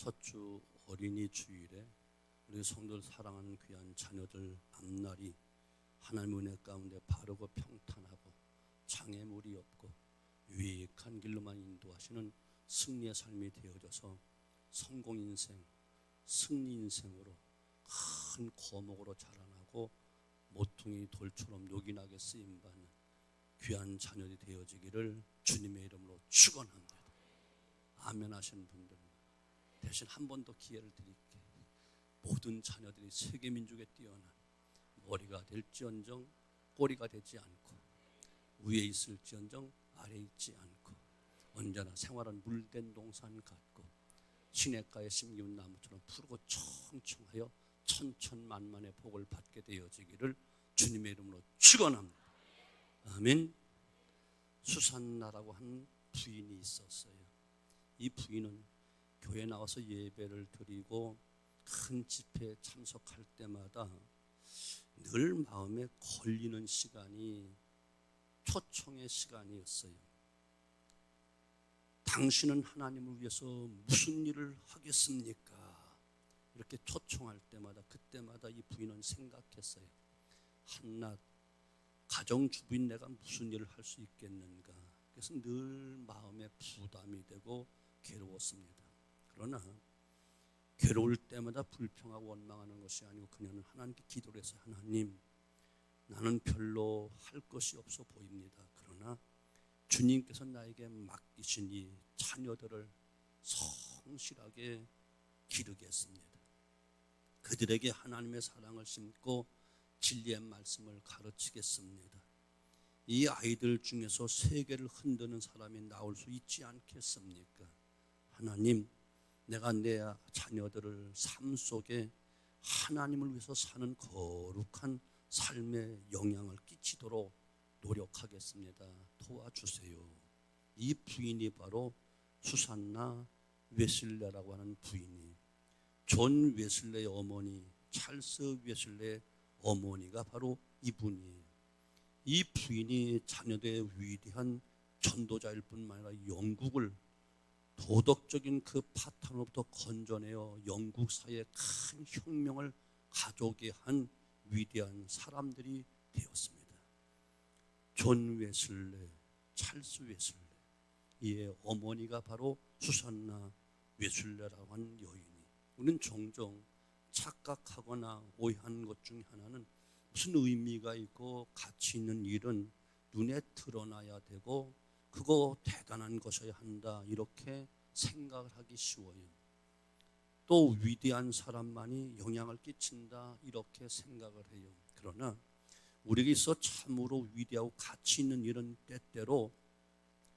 첫 주 어린이 주일에 우리 성도를 사랑하는 귀한 자녀들 앞날이 하나님의 은혜 가운데 바르고 평탄하고 장애물이 없고 유익한 길로만 인도하시는 승리의 삶이 되어져서 성공 인생, 승리 인생으로 큰 거목으로 자라나고 모퉁이 돌처럼 요긴하게 쓰임받는 귀한 자녀들이 되어지기를 주님의 이름으로 축원합니다. 아멘 하시는 분들 대신 한 번 더 기회를 드릴게요. 모든 자녀들이 세계민족에 뛰어난 머리가 될지언정 꼬리가 되지 않고 위에 있을지언정 아래에 있지 않고 언제나 생활은 물된 동산 같고 시냇가에 심기운 나무처럼 푸르고 청청하여 천천만만의 복을 받게 되어지기를 주님의 이름으로 축원합니다. 아멘. 수산나라고 한 부인이 있었어요. 이 부인은 교회 나와서 예배를 드리고 큰 집회에 참석할 때마다 늘 마음에 걸리는 시간이 초청의 시간이었어요. 당신은 하나님을 위해서 무슨 일을 하겠습니까? 이렇게 초청할 때마다 그때마다 이 부인은 생각했어요. 한낱 가정주부인 내가 무슨 일을 할 수 있겠는가. 그래서 늘 마음에 부담이 되고 괴로웠습니다. 그러나 괴로울 때마다 불평하고 원망하는 것이 아니고 그녀는 하나님께 기도를 해서 하나님, 나는 별로 할 것이 없어 보입니다. 그러나 주님께서 나에게 맡기신 이 자녀들을 성실하게 기르겠습니다. 그들에게 하나님의 사랑을 심고 진리의 말씀을 가르치겠습니다. 이 아이들 중에서 세계를 흔드는 사람이 나올 수 있지 않겠습니까? 하나님, 내가 내 자녀들을 삶 속에 하나님을 위해서 사는 거룩한 삶의 영향을 끼치도록 노력하겠습니다. 도와주세요. 이 부인이 바로 수산나 웨슬레라고 하는 부인이, 존 웨슬레의 어머니 찰스 웨슬레의 어머니가 바로 이분이에요. 이 부인이 자녀들의 위대한 전도자일 뿐만 아니라 영국을 도덕적인 그 파탄으로부터 건져내어 영국 사회에 큰 혁명을 가져오게 한 위대한 사람들이 되었습니다. 존 웨슬레, 찰스 웨슬레, 이의 어머니가 바로 수산나 웨슬레라고 하는 여인이, 우리는 종종 착각하거나 오해하는 것 중에 하나는 무슨 의미가 있고 가치 있는 일은 눈에 드러나야 되고 그거 대단한 것이어야 한다, 이렇게 생각을 하기 쉬워요. 또 위대한 사람만이 영향을 끼친다, 이렇게 생각을 해요. 그러나 우리에게 있어 참으로 위대하고 가치 있는 일은 때때로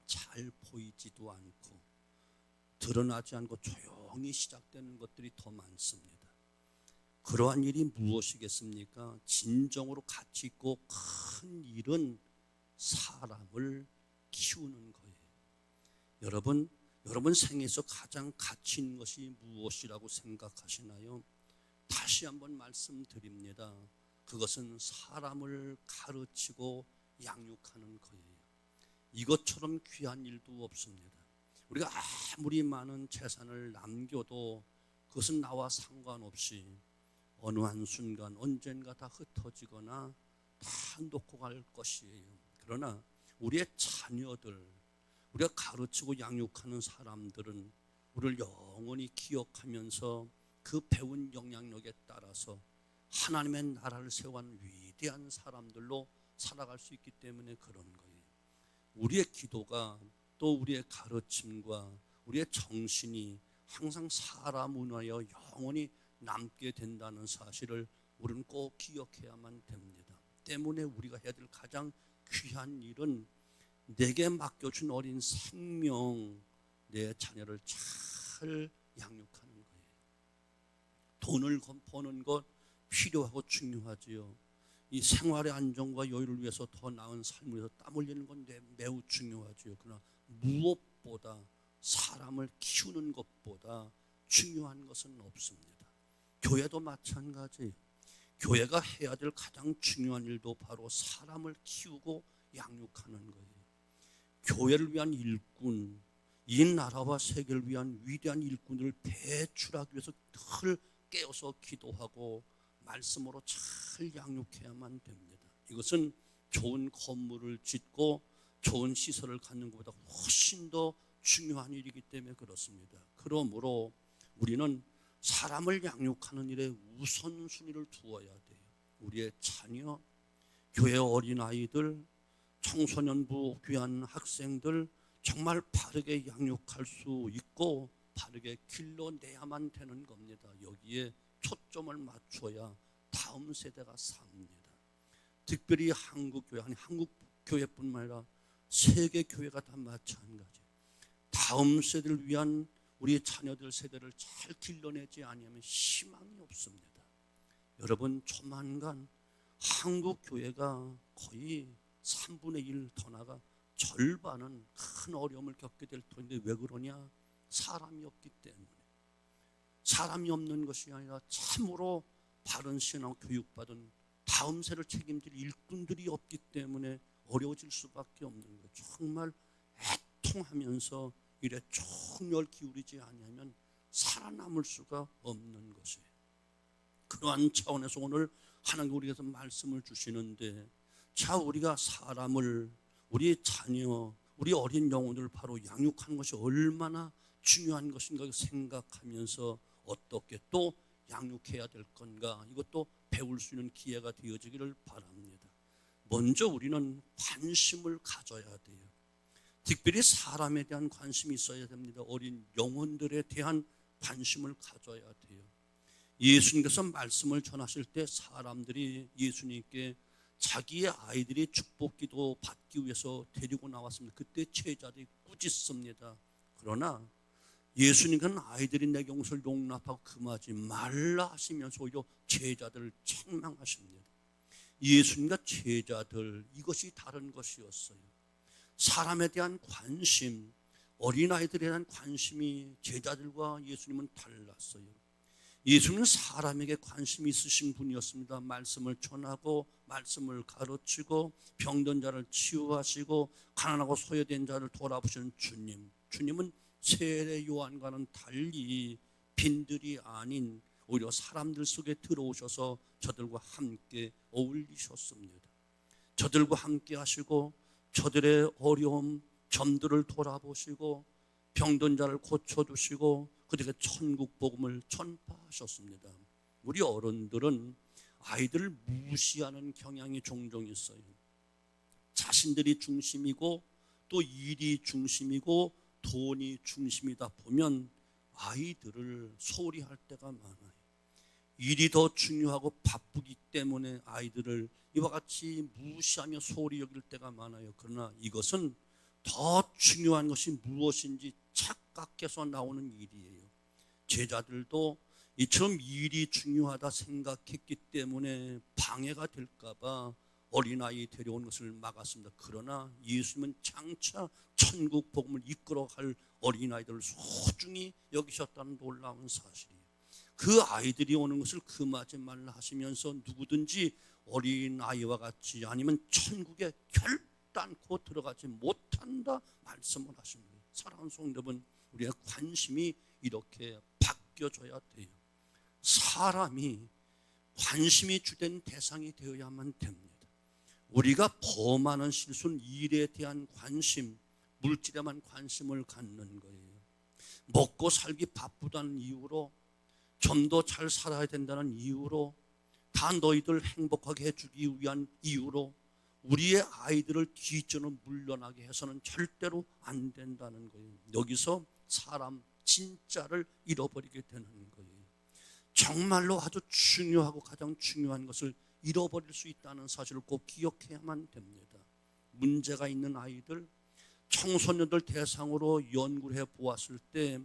잘 보이지도 않고 드러나지 않고 조용히 시작되는 것들이 더 많습니다. 그러한 일이 무엇이겠습니까? 진정으로 가치 있고 큰 일은 사람을 키우는 거예요. 여러분 생에서 가장 가치 있는 것이 무엇이라고 생각하시나요? 다시 한번 말씀드립니다. 그것은 사람을 가르치고 양육하는 거예요. 이것처럼 귀한 일도 없습니다. 우리가 아무리 많은 재산을 남겨도 그것은 나와 상관없이 어느 한순간 언젠가 다 흩어지거나 다 놓고 갈 것이에요. 그러나 우리의 자녀들, 우리가 가르치고 양육하는 사람들은 우리를 영원히 기억하면서 그 배운 영향력에 따라서 하나님의 나라를 세워가는 위대한 사람들로 살아갈 수 있기 때문에 그런 거예요. 우리의 기도가, 또 우리의 가르침과 우리의 정신이 항상 사람을 위하여 영원히 남게 된다는 사실을 우리는 꼭 기억해야만 됩니다. 때문에 우리가 해야 될 가장 귀한 일은 내게 맡겨준 어린 생명, 내 자녀를 잘 양육하는 거예요. 돈을 버는 것 필요하고 중요하지요. 이 생활의 안정과 여유를 위해서 더 나은 삶을 위해서 땀 흘리는 건 매우 중요하지요. 그러나 무엇보다 사람을 키우는 것보다 중요한 것은 없습니다. 교회도 마찬가지예요. 교회가 해야 될 가장 중요한 일도 바로 사람을 키우고 양육하는 거예요. 교회를 위한 일꾼, 이 나라와 세계를 위한 위대한 일꾼들을 배출하기 위해서 늘 깨어서 기도하고 말씀으로 잘 양육해야만 됩니다. 이것은 좋은 건물을 짓고 좋은 시설을 갖는 것보다 훨씬 더 중요한 일이기 때문에 그렇습니다. 그러므로 우리는 사람을 양육하는 일에 우선순위를 두어야 돼요. 우리의 자녀, 교회 어린아이들, 청소년부 귀한 학생들 정말 바르게 양육할 수 있고 바르게 길러내야만 되는 겁니다. 여기에 초점을 맞춰야 다음 세대가 삽니다. 특별히 한국교회, 아니 한국교회뿐만 아니라 세계교회가 다 마찬가지. 다음 세대를 위한 우리 자녀들 세대를 잘 길러내지 아니하면 희망이 없습니다. 여러분, 조만간 한국교회가 거의 3분의 1 더 나가 절반은 큰 어려움을 겪게 될 터인데 왜 그러냐? 사람이 없기 때문에. 사람이 없는 것이 아니라 참으로 바른 신앙 교육받은 다음 세를 책임질 일꾼들이 없기 때문에 어려워질 수밖에 없는 거예요. 정말 애통하면서 일에 총열 기울이지 아니하면 살아남을 수가 없는 것이에요. 그러한 차원에서 오늘 하나님 우리에게서 말씀을 주시는데, 자, 우리가 사람을, 우리 자녀, 우리 어린 영혼을 바로 양육하는 것이 얼마나 중요한 것인가 생각하면서 어떻게 또 양육해야 될 건가, 이것도 배울 수 있는 기회가 되어지기를 바랍니다. 먼저 우리는 관심을 가져야 돼요. 특별히 사람에 대한 관심이 있어야 됩니다. 어린 영혼들에 대한 관심을 가져야 돼요. 예수님께서 말씀을 전하실 때 사람들이 예수님께 자기의 아이들이 축복기도 받기 위해서 데리고 나왔습니다. 그때 제자들이 꾸짖습니다. 그러나 예수님은 아이들이 내 용서를 용납하고 금하지 말라 하시면서 오히려 제자들을 책망하십니다. 예수님과 제자들, 이것이 다른 것이었어요. 사람에 대한 관심, 어린아이들에 대한 관심이 제자들과 예수님은 달랐어요. 예수님은 사람에게 관심이 있으신 분이었습니다. 말씀을 전하고 말씀을 가르치고 병든 자를 치유하시고 가난하고 소외된 자를 돌아보시는 주님. 주님은 세례 요한과는 달리 빈들이 아닌 오히려 사람들 속에 들어오셔서 저들과 함께 어울리셨습니다. 저들과 함께 하시고 저들의 어려움, 점들을 돌아보시고 병든 자를 고쳐주시고 그들에게 천국 복음을 전파하셨습니다. 우리 어른들은 아이들을 무시하는 경향이 종종 있어요. 자신들이 중심이고 또 일이 중심이고 돈이 중심이다 보면 아이들을 소홀히 할 때가 많아요. 일이 더 중요하고 바쁘기 때문에 아이들을 이와 같이 무시하며 소홀히 여길 때가 많아요. 그러나 이것은 더 중요한 것이 무엇인지 착각해서 나오는 일이에요. 제자들도 이처럼 일이 중요하다 생각했기 때문에 방해가 될까봐 어린아이 데려온 것을 막았습니다. 그러나 예수님은 장차 천국 복음을 이끌어갈 어린아이들을 소중히 여기셨다는 놀라운 사실이에요. 그 아이들이 오는 것을 금하지 말라 하시면서 누구든지 어린아이와 같이 아니면 천국에 결단코 들어가지 못한다 말씀을 하십니다. 사랑하는 성도 여러분, 우리의 관심이 이렇게 바뀌어져야 돼요. 사람이 관심이 주된 대상이 되어야만 됩니다. 우리가 범하는 실수는 일에 대한 관심, 물질에만 관심을 갖는 거예요. 먹고 살기 바쁘다는 이유로, 좀 더 잘 살아야 된다는 이유로, 다 너희들 행복하게 해주기 위한 이유로 우리의 아이들을 뒷전으로 물러나게 해서는 절대로 안 된다는 거예요. 여기서 사람 진짜를 잃어버리게 되는 거예요. 정말로 아주 중요하고 가장 중요한 것을 잃어버릴 수 있다는 사실을 꼭 기억해야만 됩니다. 문제가 있는 아이들, 청소년들 대상으로 연구를 해보았을 때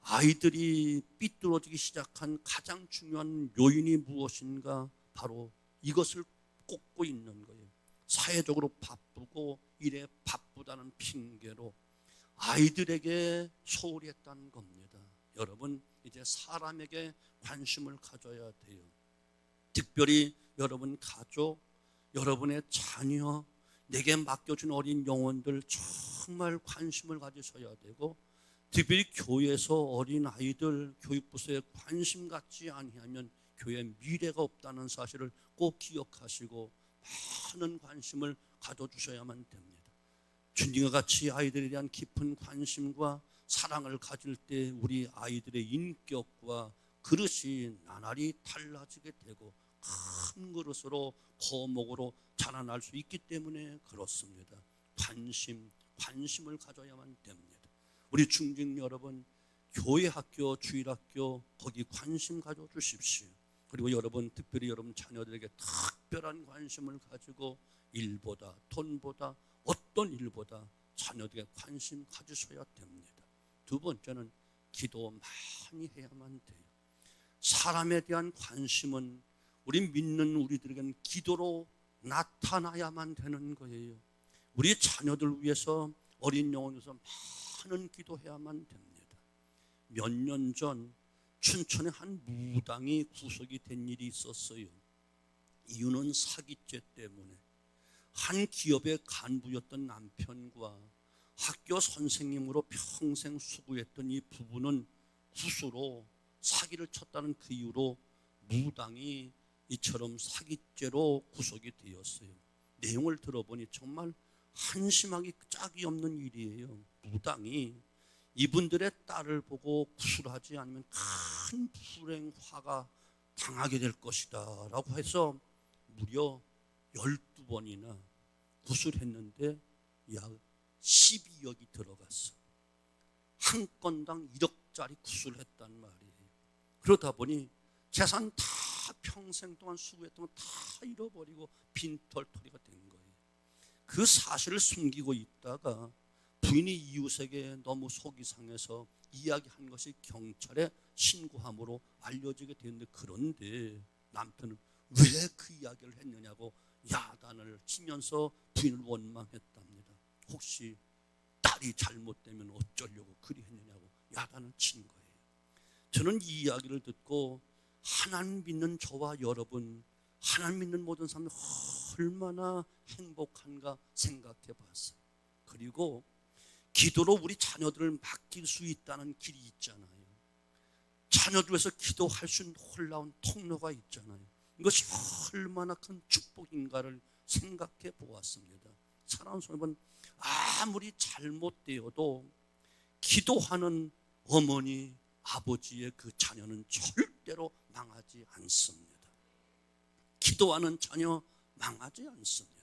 아이들이 삐뚤어지기 시작한 가장 중요한 요인이 무엇인가? 바로 이것을 꼽고 있는 거예요. 사회적으로 바쁘고 일에 바쁘다는 핑계로 아이들에게 소홀히 했다는 겁니다. 여러분, 이제 사람에게 관심을 가져야 돼요. 특별히 여러분 가족, 여러분의 자녀, 내게 맡겨준 어린 영혼들 정말 관심을 가지셔야 되고, 특별히 교회에서 어린 아이들 교육부서에 관심 갖지 아니하면 교회 미래가 없다는 사실을 꼭 기억하시고 많은 관심을 가져주셔야만 됩니다. 주님과 같이 아이들에 대한 깊은 관심과 사랑을 가질 때 우리 아이들의 인격과 그릇이 나날이 달라지게 되고 큰 그릇으로 거목으로 자라날 수 있기 때문에 그렇습니다. 관심을 가져야만 됩니다. 우리 중직 여러분, 교회 학교, 주일학교 거기 관심 가져주십시오. 그리고 여러분, 특별히 여러분 자녀들에게 특별한 관심을 가지고 일보다 돈보다 어떤 일보다 자녀들에게 관심 가지셔야 됩니다. 두 번째는 기도 많이 해야만 돼요. 사람에 대한 관심은 우리 믿는 우리들에게는 기도로 나타나야만 되는 거예요. 우리 자녀들 위해서 어린 영혼을 위해서 많은 기도해야만 됩니다. 몇 년 전 춘천에 한 무당이 구속이 된 일이 있었어요. 이유는 사기죄 때문에 한 기업의 간부였던 남편과 학교 선생님으로 평생 수고했던 이 부부는 구수로 사기를 쳤다는 그 이유로 무당이 이처럼 사기죄로 구속이 되었어요. 내용을 들어보니 정말 한심하기 짝이 없는 일이에요. 무당이 이분들의 딸을 보고 구술하지 않으면 큰 불행화가 당하게 될 것이다 라고 해서 무려 12번이나 구술했는데 약 12억이 들어갔어. 한 건당 1억짜리 구술했단 말이에요. 그러다 보니 재산 다 평생 동안 수고했던 거 다 잃어버리고 빈털터리가 된 거예요. 그 사실을 숨기고 있다가 부인이 이웃에게 너무 속이 상해서 이야기한 것이 경찰에 신고함으로 알려지게 되었는데, 그런데 남편은 왜 그 이야기를 했느냐고 야단을 치면서 부인을 원망했답니다. 혹시 딸이 잘못되면 어쩌려고 그리 했느냐고 야단을 친 거예요. 저는 이 이야기를 듣고 하나님 믿는 저와 여러분, 하나님 믿는 모든 사람이 얼마나 행복한가 생각해 봤어요. 그리고 기도로 우리 자녀들을 맡길 수 있다는 길이 있잖아요. 자녀들 위해서 기도할 수 있는 놀라운 통로가 있잖아요. 이것이 얼마나 큰 축복인가를 생각해 보았습니다. 사랑하는 여러분, 아무리 잘못되어도 기도하는 어머니, 아버지의 그 자녀는 절대로 망하지 않습니다. 기도하는 자녀 망하지 않습니다.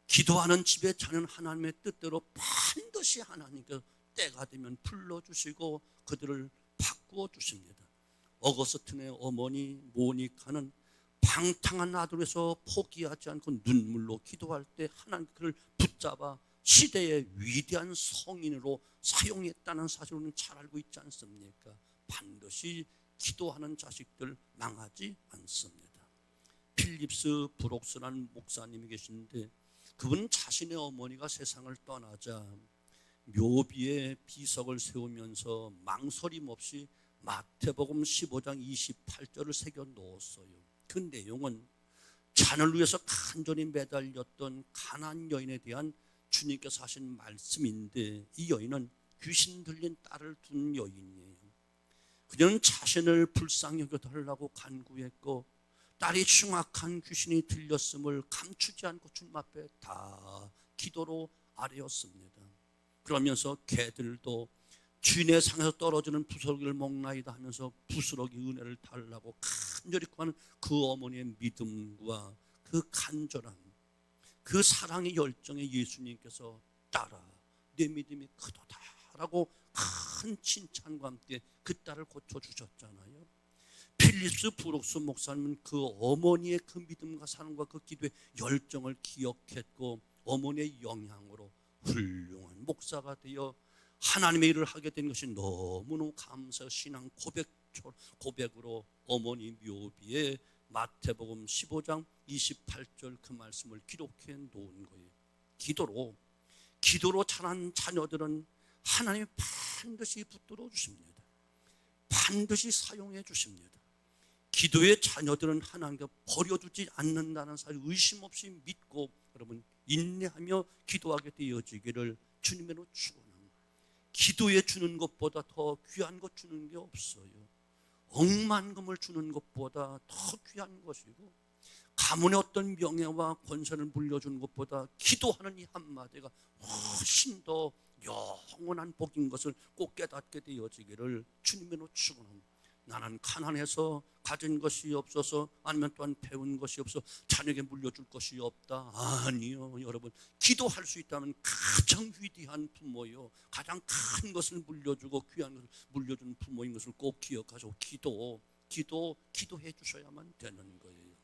기도하는 집의 자녀는 하나님의 뜻대로 반드시 하나님께서 때가 되면 불러주시고 그들을 바꾸어 주십니다. 어거스틴의 어머니 모니카는 방탕한 아들에서 포기하지 않고 눈물로 기도할 때 하나님 그를 붙잡아 시대의 위대한 성인으로 사용했다는 사실은 잘 알고 있지 않습니까? 반드시 기도하는 자식들 망하지 않습니다. 필립스 브록스라는 목사님이 계신데, 그분은 자신의 어머니가 세상을 떠나자 묘비에 비석을 세우면서 망설임 없이 마태복음 15장 28절을 새겨 넣었어요. 그 내용은 자녀를 위해서 간절히 매달렸던 가난 여인에 대한 주님께서 하신 말씀인데, 이 여인은 귀신 들린 딸을 둔 여인이에요. 그녀는 자신을 불쌍히 여겨달라고 간구했고 딸이 흉악한 귀신이 들렸음을 감추지 않고 주님 앞에 다 기도로 아뢰었습니다. 그러면서 개들도 주인의 상에서 떨어지는 부스러기를 먹나이다 하면서 부스러기 은혜를 달라고 간절히 구하는 그 어머니의 믿음과 그 간절함, 그 사랑의 열정에 예수님께서 딸아 내 믿음이 크도다라고 큰 칭찬과 함께 그 딸을 고쳐주셨잖아요. 필립스 브룩스 목사님은 그 어머니의 그 믿음과 사랑과 그 기도의 열정을 기억했고 어머니의 영향으로 훌륭한 목사가 되어 하나님의 일을 하게 된 것이 너무너무 감사의 신앙 고백으로 어머니 묘비에 마태복음 15장 28절 그 말씀을 기록해 놓은 거예요. 기도로 자란 자녀들은 하나님이 반드시 붙들어 주십니다. 반드시 사용해 주십니다. 기도의 자녀들은 하나님께 버려두지 않는다는 사실 의심 없이 믿고 여러분 인내하며 기도하게 되어지기를 주님으로 축원합니다. 기도에 주는 것보다 더 귀한 것 주는 게 없어요. 억만금을 주는 것보다 더 귀한 것이고 가문의 어떤 명예와 권세를 물려주는 것보다 기도하는 이 한마디가 훨씬 더 영원한 복인 것을 꼭 깨닫게 되어지기를 주님으로 축원합니다. 나는 가난해서 가진 것이 없어서 아니면 또한 배운 것이 없어 자녀에게 물려줄 것이 없다. 아니요, 여러분. 기도할 수 있다면 가장 위대한 부모요, 가장 큰 것을 물려주고 귀한 것을 물려주는 부모인 것을 꼭 기억하시고 기도해 주셔야만 되는 거예요.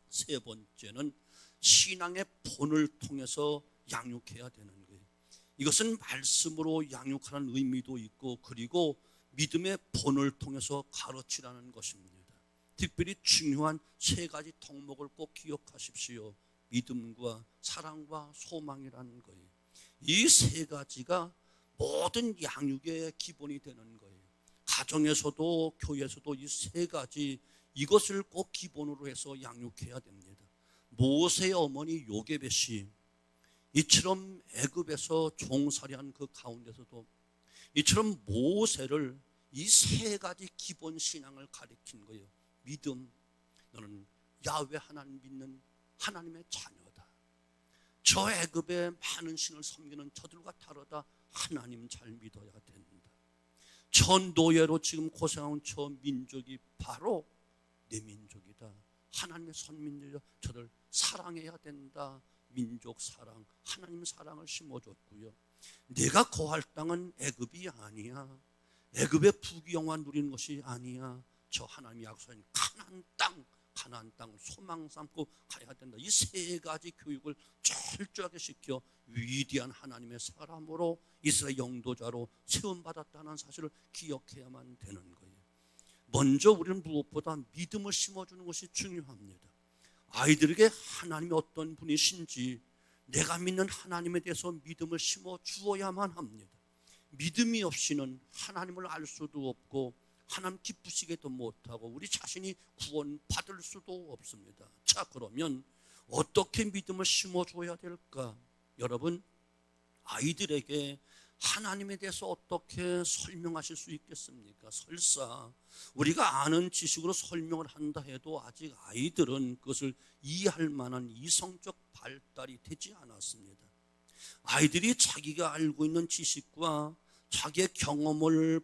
세 번째는 신앙의 본을 통해서 양육해야 되는 거예요. 이것은 말씀으로 양육하는 의미도 있고 그리고 믿음의 본을 통해서 가르치라는 것입니다. 특별히 중요한 세 가지 덕목을 꼭 기억하십시오. 믿음과 사랑과 소망이라는 거예요. 이 세 가지가 모든 양육의 기본이 되는 거예요. 가정에서도 교회에서도 이 세 가지 이것을 꼭 기본으로 해서 양육해야 됩니다. 모세의 어머니 요게벳이 이처럼 애굽에서 종살이한 그 가운데서도 이처럼 모세를 이 세 가지 기본 신앙을 가르친 거예요. 믿음, 너는 야훼 하나님 믿는 하나님의 자녀다. 저 애굽의 많은 신을 섬기는 저들과 다르다. 하나님 잘 믿어야 된다. 저 노예로 지금 고생하는 저 민족이 바로 내 민족이다. 하나님의 선민들이다. 저들 사랑해야 된다. 민족 사랑, 하나님 사랑을 심어줬고요. 내가 거할 땅은 애굽이 아니야. 애굽의 부귀영화 누리는 것이 아니야. 저 하나님이 약속한 가나안 땅을 소망 삼고 가야 된다. 이 세 가지 교육을 철저하게 시켜 위대한 하나님의 사람으로 이스라엘 영도자로 세움받았다는 사실을 기억해야만 되는 거예요. 먼저 우리는 무엇보다 믿음을 심어주는 것이 중요합니다. 아이들에게 하나님이 어떤 분이신지 내가 믿는 하나님에 대해서 믿음을 심어 주어야만 합니다. 믿음이 없이는 하나님을 알 수도 없고 하나님 기쁘시게도 못하고 우리 자신이 구원받을 수도 없습니다. 자, 그러면 어떻게 믿음을 심어줘야 될까? 여러분, 아이들에게 하나님에 대해서 어떻게 설명하실 수 있겠습니까? 설사 우리가 아는 지식으로 설명을 한다 해도 아직 아이들은 그것을 이해할 만한 이성적 발달이 되지 않았습니다. 아이들이 자기가 알고 있는 지식과 자기의 경험을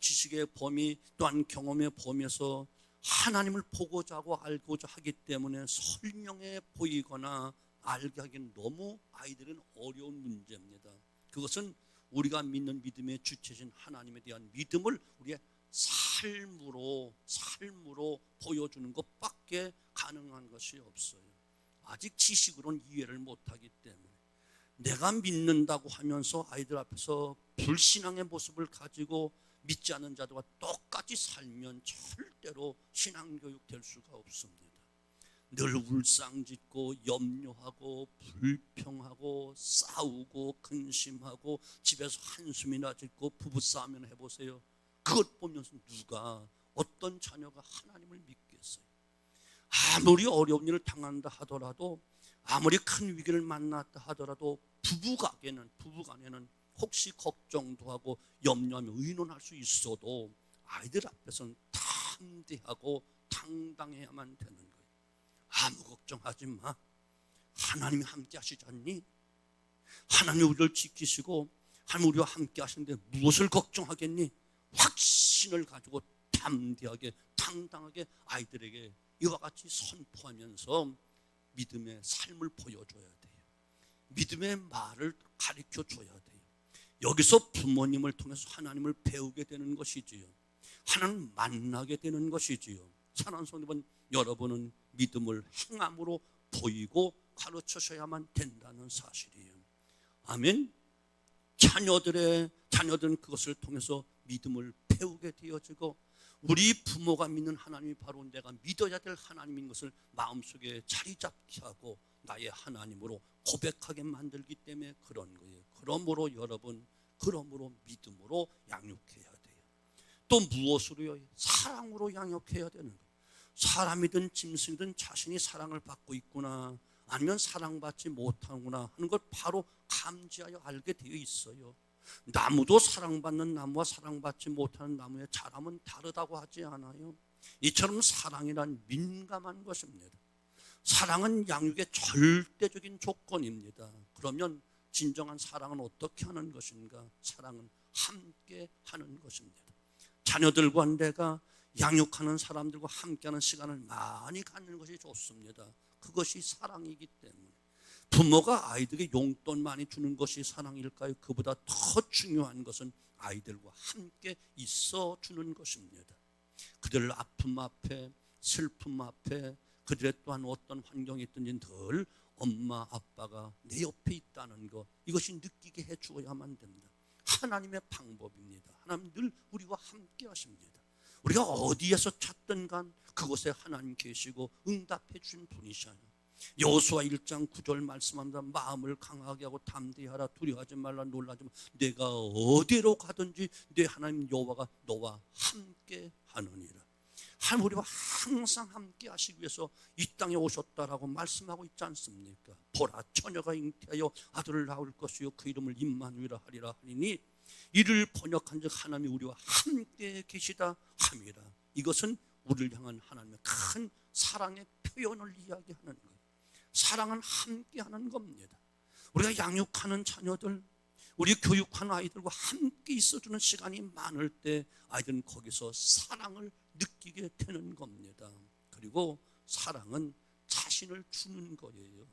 지식의 범위 또한 경험의 범위에서 하나님을 보고자 하고 알고자 하기 때문에 설명해 보이거나 알게 하기는 너무 아이들은 어려운 문제입니다. 그것은 우리가 믿는 믿음의 주체신 하나님에 대한 믿음을 우리의 삶으로 보여주는 것밖에 가능한 것이 없어요. 아직 지식으로는 이해를 못하기 때문에 내가 믿는다고 하면서 아이들 앞에서 불신앙의 모습을 가지고 믿지 않는 자들과 똑같이 살면 절대로 신앙교육 될 수가 없습니다. 늘 울상짓고 염려하고 불평하고 싸우고 근심하고 집에서 한숨이나 짓고 부부싸움이나 해보세요. 그것 보면서 누가 어떤 자녀가 하나님을 믿겠어요? 아무리 어려운 일을 당한다 하더라도 아무리 큰 위기를 만났다 하더라도 부부간에는 혹시 걱정도 하고 염려하며 의논할 수 있어도 아이들 앞에서는 담대하고 당당해야만 되는 거예요. 아무 걱정하지 마. 하나님이 함께 하시지 않니? 하나님이 우리를 지키시고 하나님 우리와 함께 하시는데 무엇을 걱정하겠니? 확신을 가지고 담대하게 당당하게 아이들에게 이와 같이 선포하면서 믿음의 삶을 보여줘야 돼요. 믿음의 말을 가르쳐 줘야 돼요. 여기서 부모님을 통해서 하나님을 배우게 되는 것이지요. 하나님을 만나게 되는 것이지요. 사랑하는 성도분, 여러분은 믿음을 행함으로 보이고 가르쳐셔야만 된다는 사실이에요. 아멘. 자녀들은 그것을 통해서 믿음을 배우게 되어지고 우리 부모가 믿는 하나님이 바로 내가 믿어야 될 하나님인 것을 마음속에 자리 잡게 하고 나의 하나님으로 고백하게 만들기 때문에 그런 거예요. 그러므로 여러분, 믿음으로 양육해야 돼요. 또 또 무엇으로요? 사랑으로 양육해야 되는 거예요. 사람이든 짐승이든 자신이 사랑을 받고 있구나, 아니면 사랑받지 못하구나 하는 걸 바로 감지하여 알게 되어 있어요. 나무도 사랑받는 나무와 사랑받지 못하는 나무의 자람은 다르다고 하지 않아요? 이처럼 사랑이란 민감한 것입니다. 사랑은 양육의 절대적인 조건입니다. 그러면 진정한 사랑은 어떻게 하는 것인가? 사랑은 함께 하는 것입니다. 자녀들과 내가 양육하는 사람들과 함께하는 시간을 많이 갖는 것이 좋습니다. 그것이 사랑이기 때문에. 부모가 아이들에게 용돈 많이 주는 것이 사랑일까요? 그보다 더 중요한 것은 아이들과 함께 있어 주는 것입니다. 그들 아픔 앞에, 슬픔 앞에, 그들의 또한 어떤 환경이 있든지 늘 엄마 아빠가 내 옆에 있다는 것, 이것이 느끼게 해 주어야만 됩니다. 하나님의 방법입니다. 하나님 늘 우리와 함께 하십니다. 우리가 어디에서 찾든 간 그곳에 하나님 계시고 응답해 주신 분이셔요. 여호수아 1장 9절 말씀합니다. 마음을 강하게 하고 담대하라. 두려워하지 말라. 놀라지 말라. 내가 어디로 가든지 내 하나님 여호와가 너와 함께 하느니라. 하나님 우리와 항상 함께 하시기 위해서 이 땅에 오셨다라고 말씀하고 있지 않습니까? 보라, 처녀가 잉태하여 아들을 낳을 것이요 그 이름을 임마누엘이라 하리라 하리니, 이를 번역한 즉 하나님이 우리와 함께 계시다 함이라. 이것은 우리를 향한 하나님의 큰 사랑의 표현을 이야기하는 거예요. 사랑은 함께 하는 겁니다. 우리가 양육하는 자녀들, 우리 교육하는 아이들과 함께 있어주는 시간이 많을 때 아이들은 거기서 사랑을 느끼게 되는 겁니다. 그리고 사랑은 자신을 주는 거예요.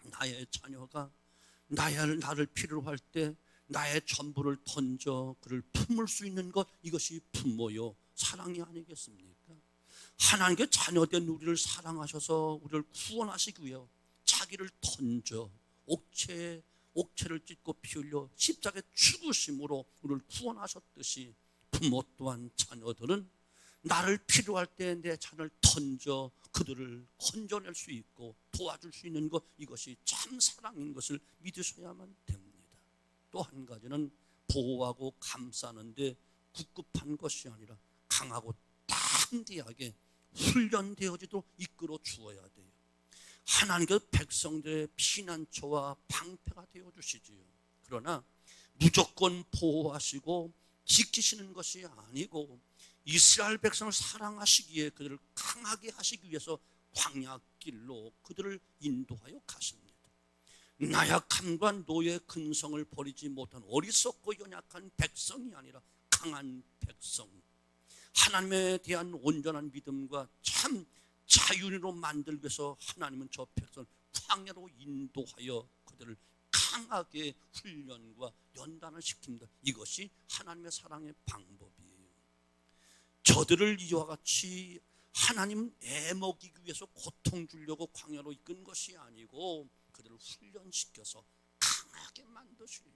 나의 자녀가 나를 필요로 할 때 나의 전부를 던져 그를 품을 수 있는 것, 이것이 부모요 사랑이 아니겠습니까? 하나님께 자녀된 우리를 사랑하셔서 우리를 구원하시기 위해 자기를 던져 옥체를 찢고 피 흘려 십자가에 죽으심으로 우리를 구원하셨듯이, 부모 또한 자녀들은 나를 필요할 때 내 자녀를 던져 그들을 건져낼 수 있고 도와줄 수 있는 것, 이것이 참 사랑인 것을 믿으셔야만 됩니다. 또 한 가지는 보호하고 감싸는데 급급한 것이 아니라 강하고 담대하게 훈련되어지도록 이끌어 주어야 돼요. 하나님께서 백성들의 피난처와 방패가 되어주시지요. 그러나 무조건 보호하시고 지키시는 것이 아니고 이스라엘 백성을 사랑하시기에 그들을 강하게 하시기 위해서 광야길로 그들을 인도하여 가십니다. 나약함과 노예 근성을 버리지 못한 어리석고 연약한 백성이 아니라 강한 백성, 하나님에 대한 온전한 믿음과 참 자유인으로 만들기 위해서 하나님은 저 백성을 광야로 인도하여 그들을 강하게 훈련과 연단을 시킵니다. 이것이 하나님의 사랑의 방법이에요. 저들을 이와 같이 하나님 애먹이기 위해서 고통 주려고 광야로 이끈 것이 아니고 그들을 훈련시켜서 강하게 만드시려고,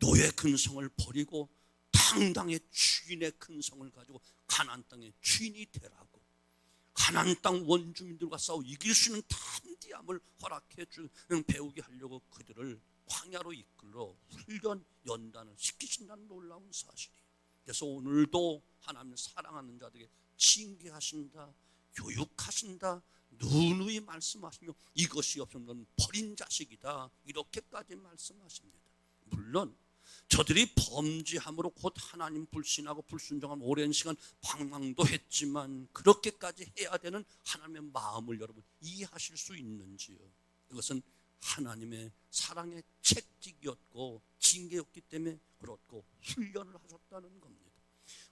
노예 근성을 버리고 당당의 주인의 근성을 가지고 가나안 땅의 주인이 되라고, 가나안 땅 원주민들과 싸워 이길 수 있는 담대함을 허락해 주는 배우게 하려고 그들을 광야로 이끌어 훈련 연단을 시키신다는 놀라운 사실이에요. 그래서 오늘도 하나님을 사랑하는 자들에게 징계하신다, 교육하신다, 누누이 말씀하시며 이것이 없으면 넌 버린 자식이다, 이렇게까지 말씀하십니다. 물론 저들이 범죄함으로 곧 하나님 불신하고 불순종한 오랜 시간 방황도 했지만 그렇게까지 해야 되는 하나님의 마음을 여러분 이해하실 수 있는지요? 이것은 하나님의 사랑의 책찍이었고 징계였기 때문에 그렇고 훈련을 하셨다는 겁니다.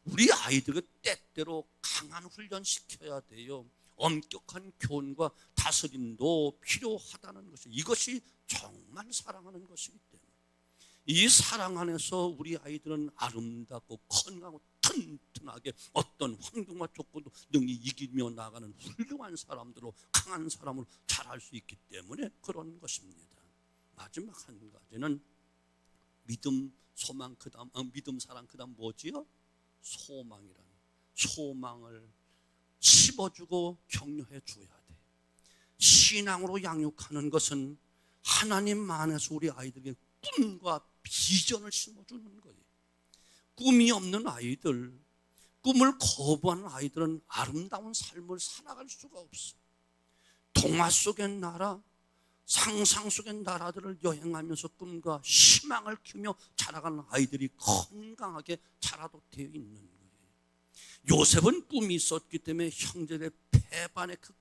우리 아이들을 때때로 강한 훈련시켜야 돼요. 엄격한 교훈과 다스림도 필요하다는 것이, 이것이 정말 사랑하는 것이기 때문에 이 사랑 안에서 우리 아이들은 아름답고 건강하고 튼튼하게 어떤 환경과 조건도 능히 이기며 나가는 훌륭한 사람들로, 강한 사람으로 자랄 수 있기 때문에 그런 것입니다. 마지막 한 가지는 믿음, 소망, 그다음 믿음, 사랑, 그다음 뭐지요? 소망이라는, 소망을 심어주고 격려해 줘야 돼. 신앙으로 양육하는 것은 하나님 안에서 우리 아이들에게 꿈과 비전을 심어주는 거예요. 꿈이 없는 아이들, 꿈을 거부하는 아이들은 아름다운 삶을 살아갈 수가 없어. 동화 속의 나라, 상상 속의 나라들을 여행하면서 꿈과 희망을 키우며 자라가는 아이들이 건강하게 자라도록 되어 있는 거예요. 요셉은 꿈이 있었기 때문에 형제들의 배반의 그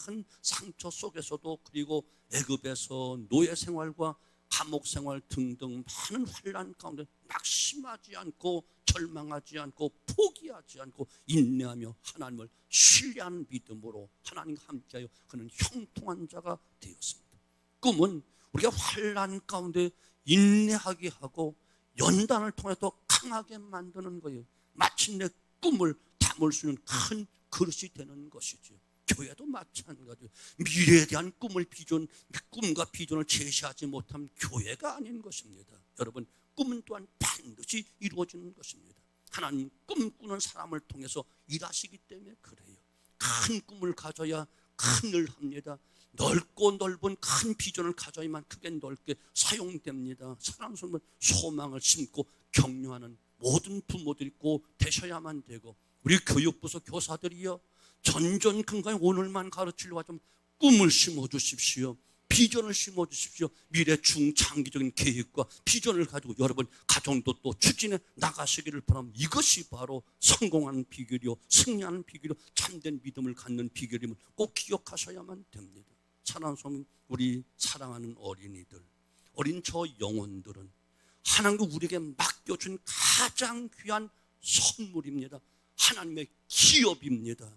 큰 상처 속에서도, 그리고 애굽에서 노예 생활과 감옥 생활 등등 많은 환난 가운데 낙심하지 않고 절망하지 않고 포기하지 않고 인내하며 하나님을 신뢰하는 믿음으로 하나님과 함께하여 그는 형통한 자가 되었습니다. 꿈은 우리가 환난 가운데 인내하게 하고 연단을 통해 더 강하게 만드는 거예요. 마침내 꿈을 담을 수 있는 큰 그릇이 되는 것이죠. 교회도 마찬가지예요. 미래에 대한 꿈과 비전을 제시하지 못하면 교회가 아닌 것입니다. 여러분, 꿈은 또한 반드시 이루어지는 것입니다. 하나님 꿈꾸는 사람을 통해서 일하시기 때문에 그래요. 큰 꿈을 가져야 큰 일을 합니다. 넓고 넓은 큰 비전을 가져야만 크게 넓게 사용됩니다. 사랑스러운 소망을 심고 격려하는 모든 부모들이 꼭 되셔야만 되고, 우리 교육부서 교사들이요, 전전긍긍 오늘만 가르치려고 하지만 꿈을 심어주십시오. 비전을 심어주십시오. 미래 중장기적인 계획과 비전을 가지고 여러분 가정도 또 추진해 나가시기를 바랍니다. 이것이 바로 성공하는 비결이요, 승리하는 비결이요, 참된 믿음을 갖는 비결임을 꼭 기억하셔야만 됩니다. 사랑하는 우리 사랑하는 어린이들, 어린 저 영혼들은 하나님께 우리에게 맡겨준 가장 귀한 선물입니다. 하나님의 기업입니다.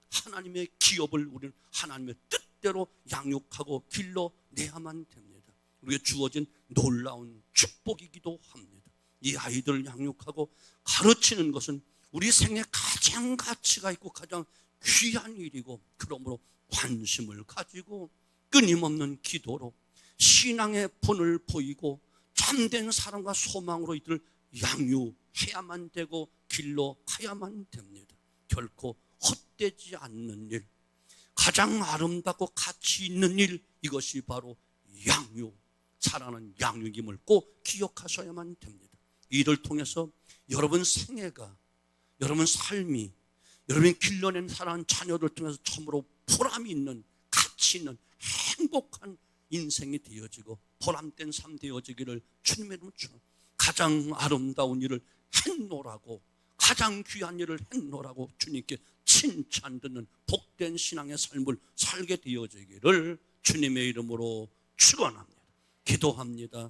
하나님의 기업을 우리는 하나님의 뜻대로 양육하고 길러내야만 됩니다. 우리에게 주어진 놀라운 축복이기도 합니다. 이 아이들을 양육하고 가르치는 것은 우리 생에 가장 가치가 있고 가장 귀한 일이고, 그러므로 관심을 가지고 끊임없는 기도로 신앙의 본을 보이고 참된 사랑과 소망으로 이들을 양육해야만 되고 길러가야만 됩니다. 결코 헛되지 않는 일, 가장 아름답고 가치 있는 일, 이것이 바로 양육, 사랑하는 양육임을 꼭 기억하셔야만 됩니다. 이를 통해서 여러분 생애가, 여러분 삶이, 여러분이 길러낸 사랑하는 자녀들 통해서 처음으로 보람이 있는, 가치 있는 행복한 인생이 되어지고 보람된 삶 되어지기를 주님의 이름으로 축원합니다. 가장 아름다운 일을 했노라고, 가장 귀한 일을 했노라고 주님께 칭찬 듣는 복된 신앙의 삶을 살게 되어지기를 주님의 이름으로 축원합니다. 기도합니다.